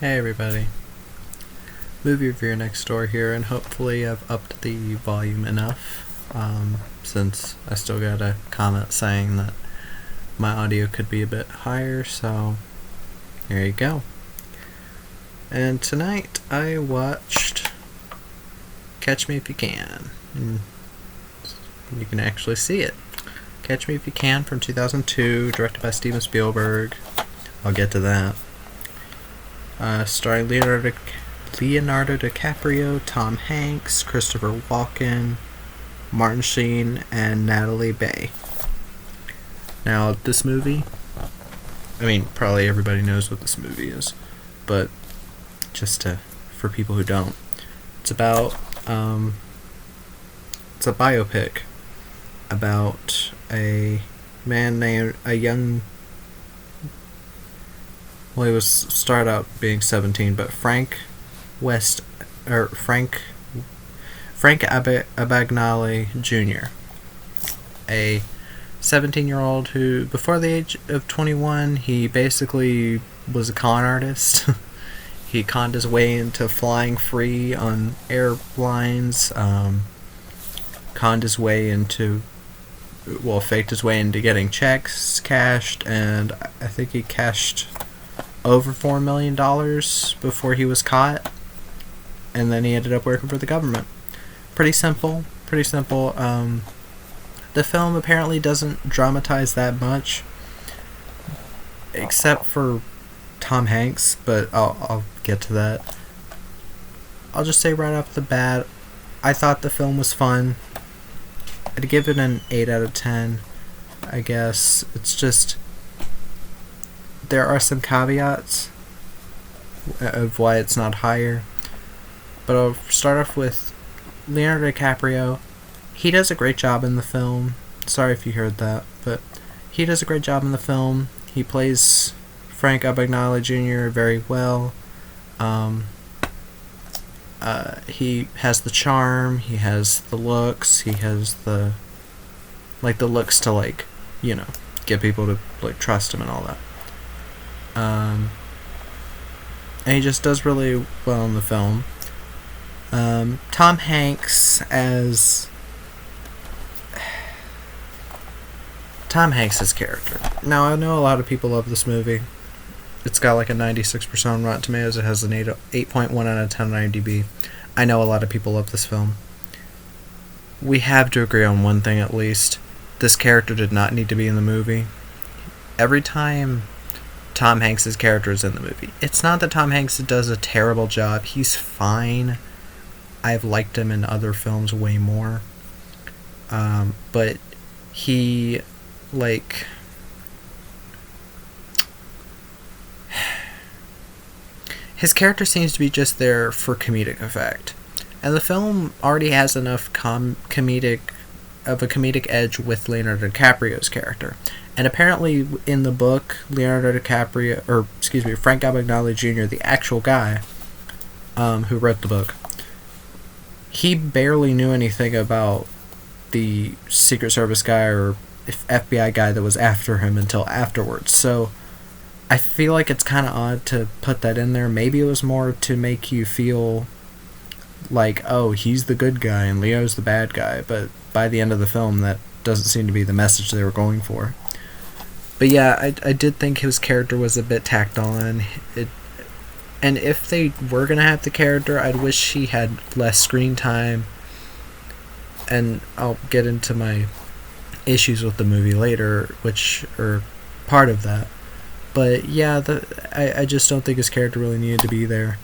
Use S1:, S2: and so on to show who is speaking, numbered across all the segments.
S1: Hey everybody, movie reviewer next door here, and hopefully I've upped the volume enough, since I still got a comment saying that my audio could be a bit higher, so there you go. And tonight I watched Catch Me If You Can, and you can actually see it. Catch Me If You Can from 2002, directed by Steven Spielberg. I'll get to that. Starring Leonardo DiCaprio, Tom Hanks, Christopher Walken, Martin Sheen, and Natalie Bay. Now, this movie, probably everybody knows what this movie is, but for people who don't, it's about, it's a biopic about a man named, he was started out being 17, but Frank Abagnale Jr., a 17-year-old who, before the age of 21, he basically was a con artist. He conned his way into flying free on airlines, faked his way into getting checks cashed, and I think he cashed over $4 million before he was caught, and then he ended up working for the government. Pretty simple. The film apparently doesn't dramatize that much, except for Tom Hanks, but I'll get to that. I'll just say right off the bat, I thought the film was fun. I'd give it an 8 out of 10, I guess. It's just, there are some caveats of why it's not higher. But I'll start off with Leonardo DiCaprio. He does a great job in the film. Sorry if you heard that, but he does a great job in the film. He plays Frank Abagnale Jr. very well. He has the charm, he has the looks, he has the looks to get people to trust him and all that. And he just does really well in the film. Tom Hanks as Tom Hanks' character. Now, I know a lot of people love this movie. It's got a 96% on Rotten Tomatoes. It has an 8.1 out of 10 on IMDb. I know a lot of people love this film. We have to agree on one thing at least. This character did not need to be in the movie. Every time Tom Hanks' character is in the movie, it's not that Tom Hanks does a terrible job. He's fine. I've liked him in other films way more. But he, his character seems to be just there for comedic effect. And the film already has enough comedic edge with Leonardo DiCaprio's character. And apparently in the book, Frank Abagnale Jr., the actual guy who wrote the book, he barely knew anything about the Secret Service guy or FBI guy that was after him until afterwards. So I feel like it's kind of odd to put that in there. Maybe it was more to make you feel like, oh, he's the good guy and Leo's the bad guy. But by the end of the film, that doesn't seem to be the message they were going for. But yeah, I did think his character was a bit tacked on. And if they were going to have the character, I'd wish he had less screen time. And I'll get into my issues with the movie later, which are part of that. But yeah, I just don't think his character really needed to be there.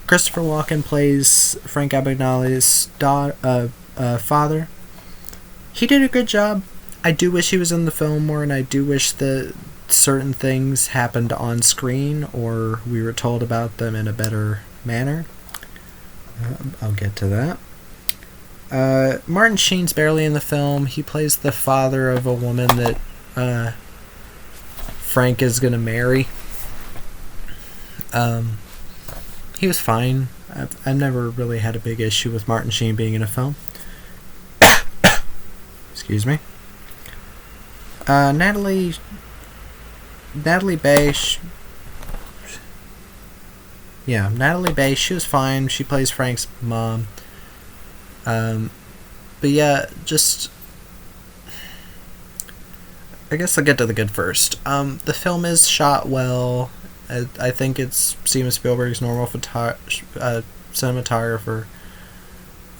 S1: Christopher Walken plays Frank Abagnale's father. He did a good job. I do wish he was in the film more, and I do wish that certain things happened on screen or we were told about them in a better manner. I'll get to that. Martin Sheen's barely in the film. He plays the father of a woman that Frank is going to marry. He was fine. I've never really had a big issue with Martin Sheen being in a film. Excuse me. Natalie Bay, Yeah, Natalie Bay, she was fine. She plays Frank's mom. But yeah, just... I guess I'll get to the good first. The film is shot well. I think it's Steven Spielberg's normal cinematographer.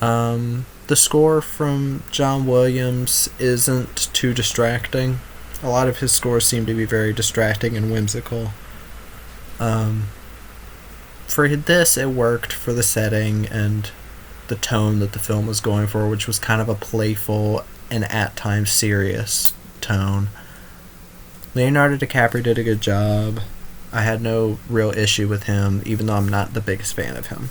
S1: The score from John Williams isn't too distracting. A lot of his scores seem to be very distracting and whimsical. For this, it worked for the setting and the tone that the film was going for, which was kind of a playful and at times serious tone. Leonardo DiCaprio did a good job. I had no real issue with him, even though I'm not the biggest fan of him.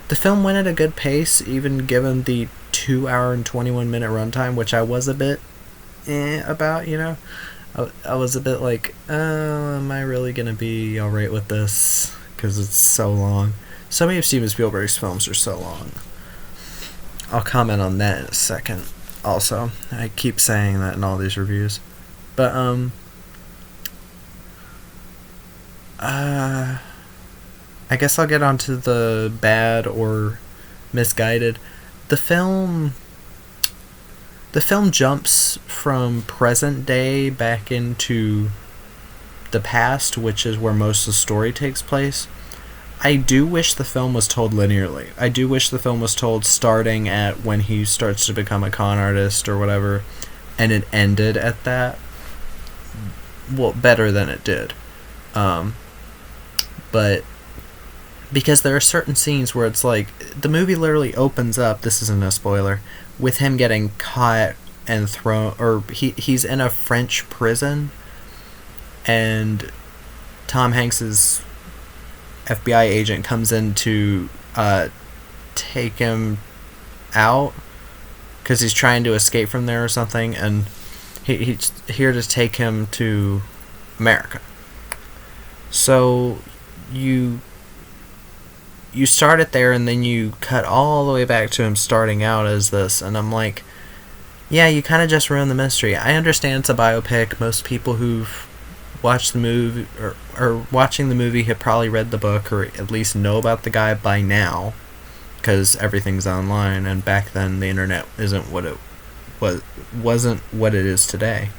S1: The film went at a good pace, even given the 2 hour and 21 minute runtime, which I was a bit about, you know? I was a bit like, am I really going to be alright with this? Because it's so long. So many of Steven Spielberg's films are so long. I'll comment on that in a second. Also, I keep saying that in all these reviews. But, I guess I'll get onto the bad or misguided. The film jumps from present day back into the past, which is where most of the story takes place. I do wish the film was told linearly. I do wish the film was told starting at when he starts to become a con artist or whatever, and it ended at that. Well, better than it did. But because there are certain scenes where it's like, the movie literally opens up, this isn't a spoiler, with him getting caught and thrown, or he's in a French prison, and Tom Hanks's FBI agent comes in to take him out because he's trying to escape from there or something, and he's here to take him to America. So you start it there, and then you cut all the way back to him starting out as this, and I'm like, yeah, you kind of just ruined the mystery. I understand it's a biopic. Most people who've watched the movie or watching the movie have probably read the book or at least know about the guy by now, because everything's online, and back then the internet wasn't what it is today.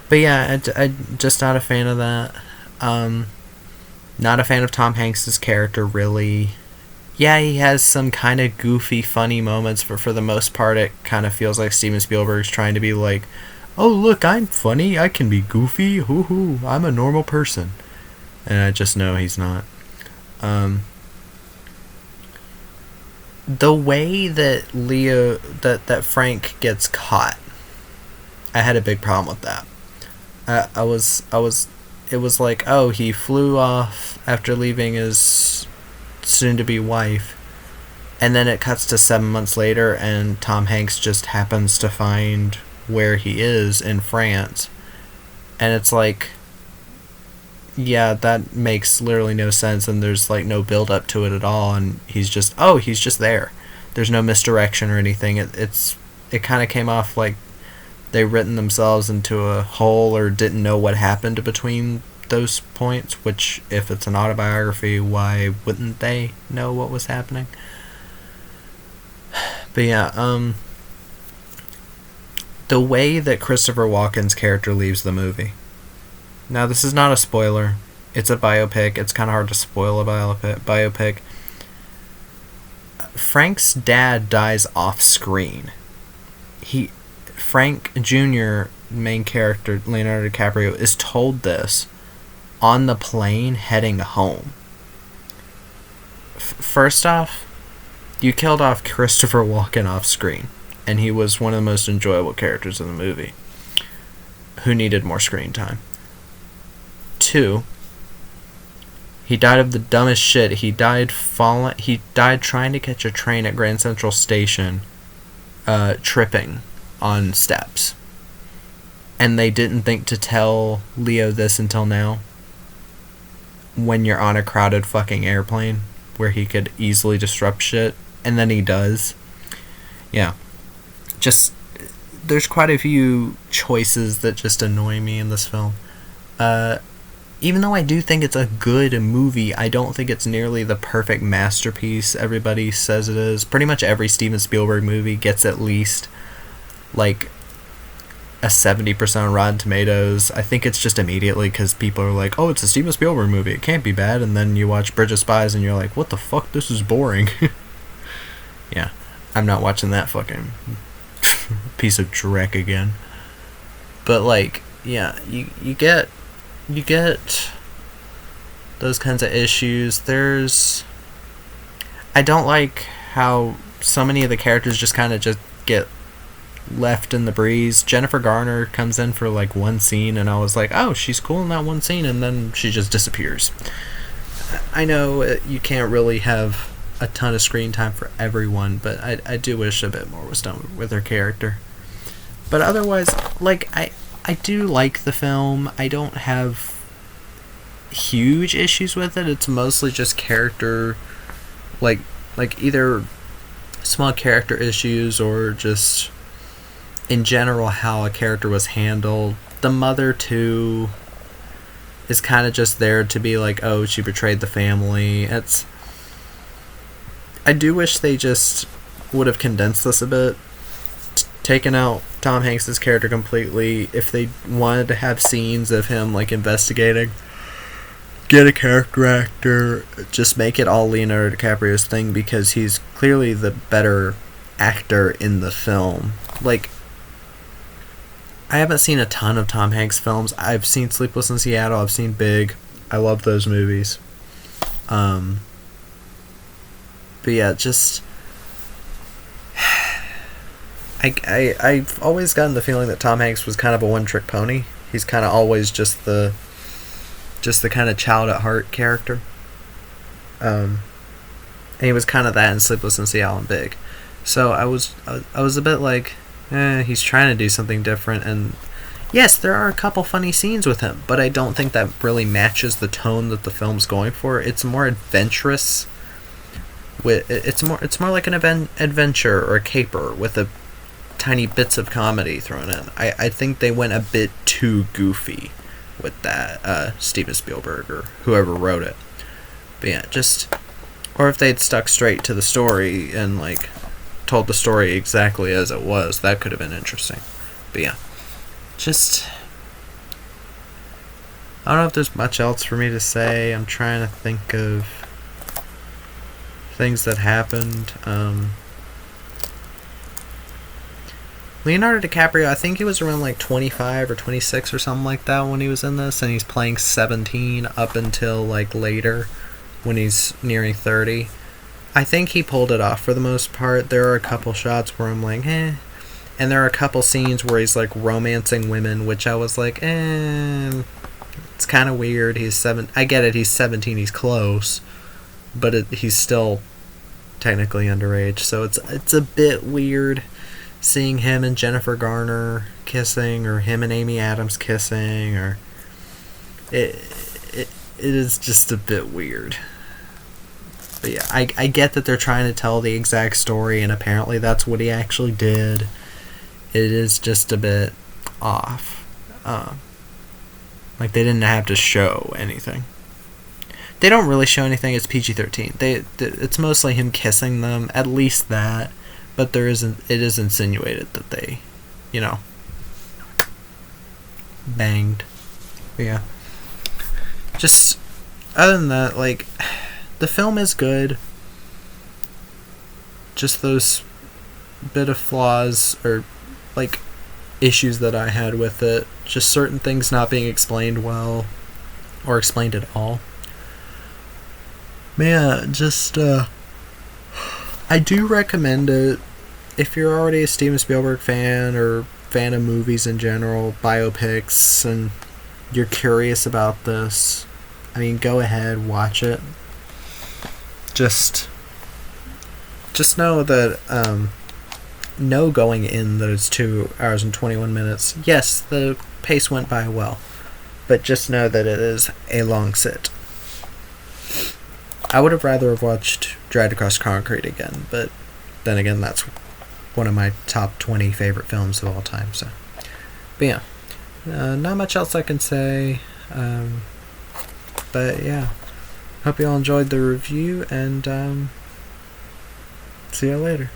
S1: But yeah, I'm just not a fan of that. Not a fan of Tom Hanks' character, really. Yeah, he has some kind of goofy, funny moments, but for the most part, it kind of feels like Steven Spielberg's trying to be like, oh, look, I'm funny, I can be goofy, hoo-hoo, I'm a normal person. And I just know he's not. The way that that Frank gets caught, I had a big problem with that. It was like, oh, he flew off after leaving his soon-to-be wife, and then it cuts to 7 months later, and Tom Hanks just happens to find where he is in France, and it's like, yeah, that makes literally no sense, and there's like no build-up to it at all, and he's just there. There's no misdirection or anything. It kind of came off like they written themselves into a hole or didn't know what happened between those points, which, if it's an autobiography, why wouldn't they know what was happening? But yeah, the way that Christopher Walken's character leaves the movie. Now, this is not a spoiler. It's a biopic. It's kind of hard to spoil a biopic. Frank's dad dies off screen. Frank Jr., main character, Leonardo DiCaprio, is told this on the plane heading home. First off, you killed off Christopher Walken off screen, and he was one of the most enjoyable characters in the movie, who needed more screen time. 2, he died of the dumbest shit. He died trying to catch a train at Grand Central Station, tripping on steps. And they didn't think to tell Leo this until now, when you're on a crowded fucking airplane where he could easily disrupt shit, and then he does. Yeah. Just, there's quite a few choices that just annoy me in this film. even though I do think it's a good movie, I don't think it's nearly the perfect masterpiece everybody says it is. Pretty much every Steven Spielberg movie gets at least like a 70% on Rotten Tomatoes. I think it's just immediately because people are like, oh, it's a Steven Spielberg movie, it can't be bad. And then you watch Bridge of Spies and you're like, what the fuck, this is boring. Yeah, I'm not watching that fucking piece of dreck again. But like, yeah, you get those kinds of issues. I don't like how so many of the characters just kind of just get left in the breeze. Jennifer Garner comes in for like one scene and I was like, oh, she's cool in that one scene, and then she just disappears. I know you can't really have a ton of screen time for everyone, but I do wish a bit more was done with her character. But otherwise, like, I do like the film. I don't have huge issues with it. It's mostly just character, like either small character issues or just in general how a character was handled. The mother too is kind of just there to be like, oh, she betrayed the family. I do wish they just would have condensed this a bit, taken out Tom Hanks' character completely. If they wanted to have scenes of him like investigating, get a character actor, just make it all Leonardo DiCaprio's thing, because he's clearly the better actor in the film. Like, I haven't seen a ton of Tom Hanks films. I've seen Sleepless in Seattle, I've seen Big. I love those movies. But yeah, just I've always gotten the feeling that Tom Hanks was kind of a one-trick pony. He's kind of always just the kind of child at heart character. And he was kind of that in Sleepless in Seattle and Big. So I was a bit like, he's trying to do something different. And yes, there are a couple funny scenes with him, but I don't think that really matches the tone that the film's going for. It's more adventurous. It's more like an adventure or a caper with a tiny bits of comedy thrown in. I think they went a bit too goofy with that, Steven Spielberg or whoever wrote it. But yeah, or if they'd stuck straight to the story and like told the story exactly as it was, that could have been interesting. But yeah, I don't know if there's much else for me to say. I'm trying to think of things that happened. Leonardo DiCaprio, I think he was around like 25 or 26 or something like that when he was in this, and he's playing 17 up until like later when he's nearing 30. I think he pulled it off for the most part. There are a couple shots where I'm like, and there are a couple scenes where he's like romancing women, which I was like, it's kind of weird. I get it, he's 17, he's close, but he's still technically underage, so it's a bit weird seeing him and Jennifer Garner kissing, or him and Amy Adams kissing, or it is just a bit weird. But yeah, I get that they're trying to tell the exact story, and apparently that's what he actually did. It is just a bit off. Like, they didn't have to show anything. They don't really show anything. It's PG-13. It's mostly him kissing them, at least that. But it is insinuated that they, banged. But yeah. Just, other than that, like, the film is good. Just those bit of flaws, or, like, issues that I had with it. Just certain things not being explained well, or explained at all. Man, just, I do recommend it if you're already a Steven Spielberg fan, or fan of movies in general, biopics, and you're curious about this. I mean, go ahead, watch it. Just know that, no going in those 2 hours and 21 minutes. Yes, the pace went by well, but just know that it is a long sit. I would have rather have watched Dragged Across Concrete again, but then again, that's one of my top 20 favorite films of all time. So, but yeah, not much else I can say. But yeah, hope you all enjoyed the review, and see you later.